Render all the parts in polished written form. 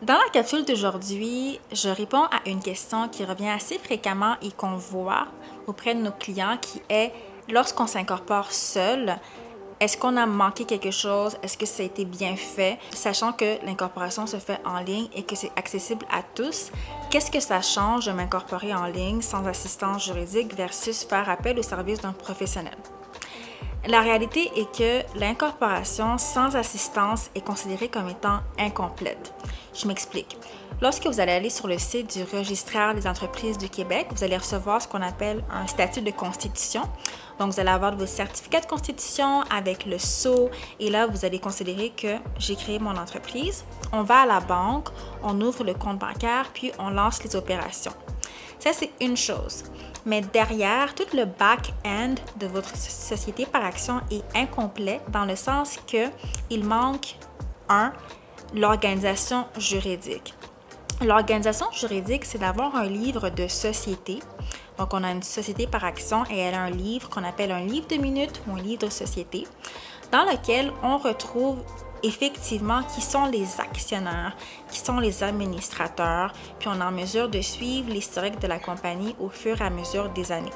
Dans la capsule d'aujourd'hui, je réponds à une question qui revient assez fréquemment et qu'on voit auprès de nos clients qui est lorsqu'on s'incorpore seul, est-ce qu'on a manqué quelque chose? Est-ce que ça a été bien fait? Sachant que l'incorporation se fait en ligne et que c'est accessible à tous, qu'est-ce que ça change de m'incorporer en ligne sans assistance juridique versus faire appel au service d'un professionnel? La réalité est que l'incorporation sans assistance est considérée comme étant incomplète. Je m'explique. Lorsque vous allez aller sur le site du registraire des entreprises du Québec, vous allez recevoir ce qu'on appelle un statut de constitution. Donc, vous allez avoir vos certificats de constitution avec le sceau et là, vous allez considérer que j'ai créé mon entreprise. On va à la banque, on ouvre le compte bancaire, puis on lance les opérations. Ça, c'est une chose. Mais derrière, tout le back-end de votre société par action est incomplet dans le sens qu'il manque l'organisation juridique. L'organisation juridique, c'est d'avoir un livre de société. Donc, on a une société par action et elle a un livre qu'on appelle un livre de minutes ou un livre de société dans lequel on retrouve effectivement qui sont les actionnaires, qui sont les administrateurs, puis on est en mesure de suivre l'historique de la compagnie au fur et à mesure des années.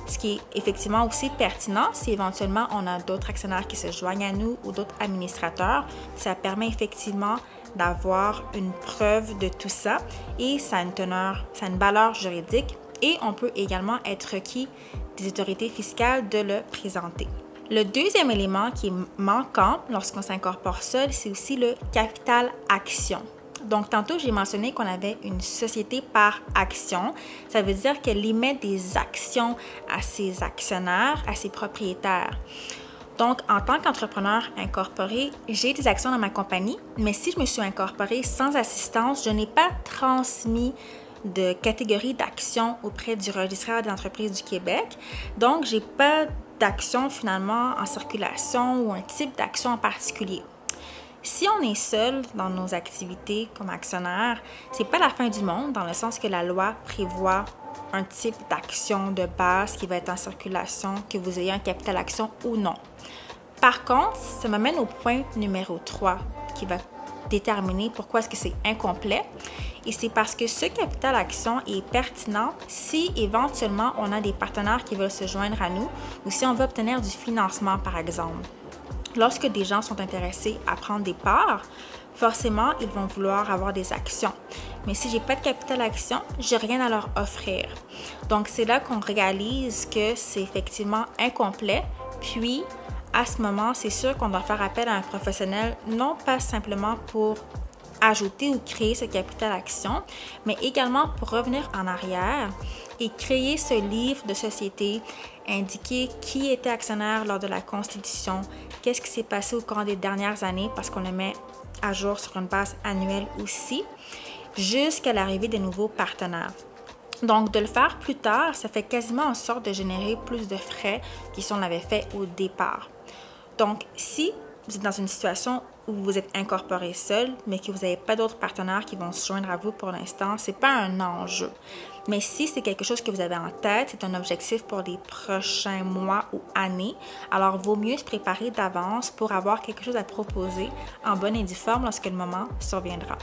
Ce qui est effectivement aussi pertinent, si éventuellement on a d'autres actionnaires qui se joignent à nous ou d'autres administrateurs, ça permet effectivement d'avoir une preuve de tout ça et ça a une teneur, ça a une valeur juridique et on peut également être requis des autorités fiscales de le présenter. Le deuxième élément qui est manquant lorsqu'on s'incorpore seul, c'est aussi le capital action. Donc, tantôt, j'ai mentionné qu'on avait une société par action. Ça veut dire qu'elle émet des actions à ses actionnaires, à ses propriétaires. Donc, en tant qu'entrepreneur incorporé, j'ai des actions dans ma compagnie, mais si je me suis incorporée sans assistance, je n'ai pas transmis de catégorie d'actions auprès du registraire des entreprises du Québec. Donc, je n'ai pas d'action finalement en circulation ou un type d'action en particulier. Si on est seul dans nos activités comme actionnaire, c'est pas la fin du monde dans le sens que la loi prévoit un type d'action de base qui va être en circulation, que vous ayez un capital action ou non. Par contre, ça m'amène au point numéro 3 qui va déterminer pourquoi est-ce que c'est incomplet. Et c'est parce que ce capital action est pertinent si éventuellement on a des partenaires qui veulent se joindre à nous ou si on veut obtenir du financement, par exemple. Lorsque des gens sont intéressés à prendre des parts, forcément, ils vont vouloir avoir des actions. Mais si je n'ai pas de capital action, je n'ai rien à leur offrir. Donc, c'est là qu'on réalise que c'est effectivement incomplet. Puis, à ce moment, c'est sûr qu'on doit faire appel à un professionnel, non pas simplement pour ajouter ou créer ce capital action, mais également pour revenir en arrière et créer ce livre de société, indiquer qui était actionnaire lors de la constitution, qu'est-ce qui s'est passé au cours des dernières années, parce qu'on le met à jour sur une base annuelle aussi, jusqu'à l'arrivée des nouveaux partenaires. Donc, de le faire plus tard, ça fait quasiment en sorte de générer plus de frais que si on l'avait fait au départ. Donc, si vous êtes dans une situation où vous êtes incorporé seul, mais que vous n'avez pas d'autres partenaires qui vont se joindre à vous pour l'instant, ce n'est pas un enjeu. Mais si c'est quelque chose que vous avez en tête, c'est un objectif pour les prochains mois ou années, alors vaut mieux se préparer d'avance pour avoir quelque chose à proposer en bonne et due forme lorsque le moment surviendra.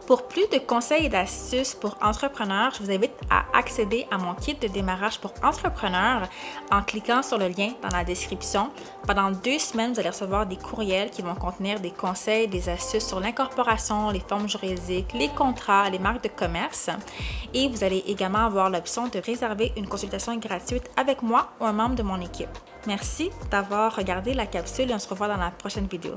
Pour plus de conseils et d'astuces pour entrepreneurs, je vous invite à accéder à mon kit de démarrage pour entrepreneurs en cliquant sur le lien dans la description. Pendant 2 semaines, vous allez recevoir des courriels qui vont contenir des conseils, des astuces sur l'incorporation, les formes juridiques, les contrats, les marques de commerce. Et vous allez également avoir l'option de réserver une consultation gratuite avec moi ou un membre de mon équipe. Merci d'avoir regardé la capsule et on se revoit dans la prochaine vidéo.